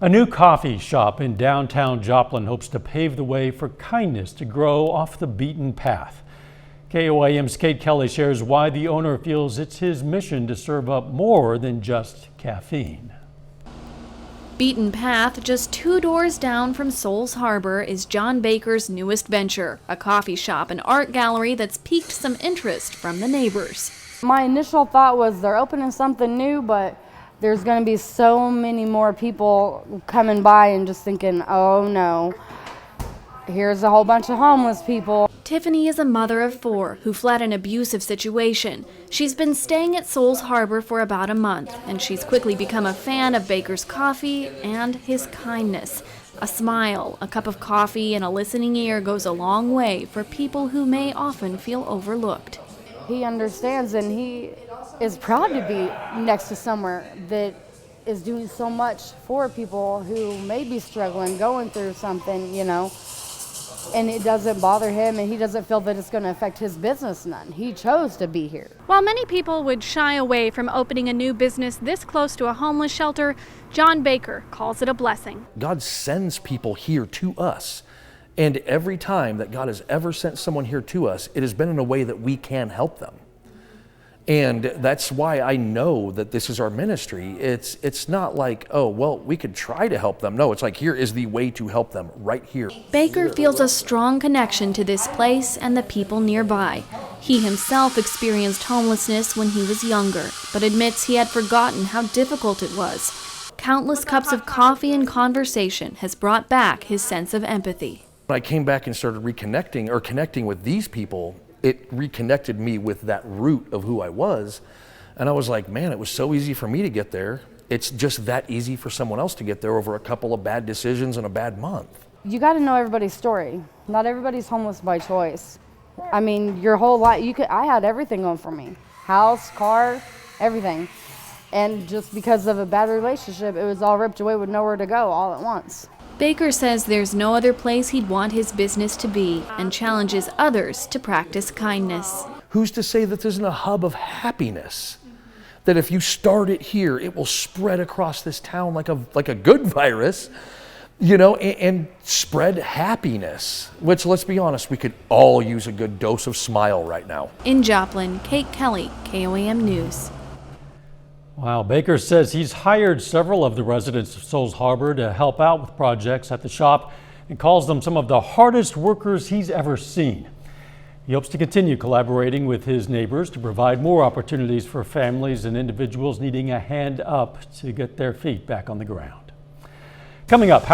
A new coffee shop in downtown Joplin hopes to pave the way for kindness to grow off the beaten path. KOAM's Kate Kelly shares why the owner feels it's his mission to serve up more than just caffeine. Beaten Path, just 2 doors down from Souls Harbor, is John Baker's newest venture, a coffee shop and art gallery that's piqued some interest from the neighbors. My initial thought was they're opening something new, but there's going to be so many more people coming by and just thinking, oh no, here's a whole bunch of homeless people. Tiffany is a mother of 4 who fled an abusive situation. She's been staying at Souls Harbor for about a month, and she's quickly become a fan of Baker's coffee and his kindness. A smile, a cup of coffee, and a listening ear goes a long way for people who may often feel overlooked. He understands, and he is proud to be next to somewhere that is doing so much for people who may be struggling, going through something, you know. And it doesn't bother him, and he doesn't feel that it's going to affect his business none. He chose to be here. While many people would shy away from opening a new business this close to a homeless shelter, John Baker calls it a blessing. God sends people here to us. And every time that God has ever sent someone here to us, it has been in a way that we can help them. And that's why I know that this is our ministry. It's not like, oh, well, we could try to help them. No, it's like, here is the way to help them right here. Baker feels a strong connection to this place and the people nearby. He himself experienced homelessness when he was younger, but admits he had forgotten how difficult it was. Countless cups of coffee and conversation has brought back his sense of empathy. When I came back and started reconnecting or connecting with these people, it reconnected me with that root of who I was. And I was like, man, it was so easy for me to get there. It's just that easy for someone else to get there over a couple of bad decisions and a bad month. You got to know everybody's story. Not everybody's homeless by choice. I mean, your whole life, I had everything going for me. House, car, everything. And just because of a bad relationship, it was all ripped away with nowhere to go all at once. Baker says there's no other place he'd want his business to be and challenges others to practice kindness. Who's to say that this isn't a hub of happiness? That if you start it here, it will spread across this town like a good virus, you know, and spread happiness, which, let's be honest, we could all use a good dose of smile right now. In Joplin, Kate Kelly, KOAM News. Wow, Baker says he's hired several of the residents of Souls Harbor to help out with projects at the shop and calls them some of the hardest workers he's ever seen. He hopes to continue collaborating with his neighbors to provide more opportunities for families and individuals needing a hand up to get their feet back on the ground. Coming up,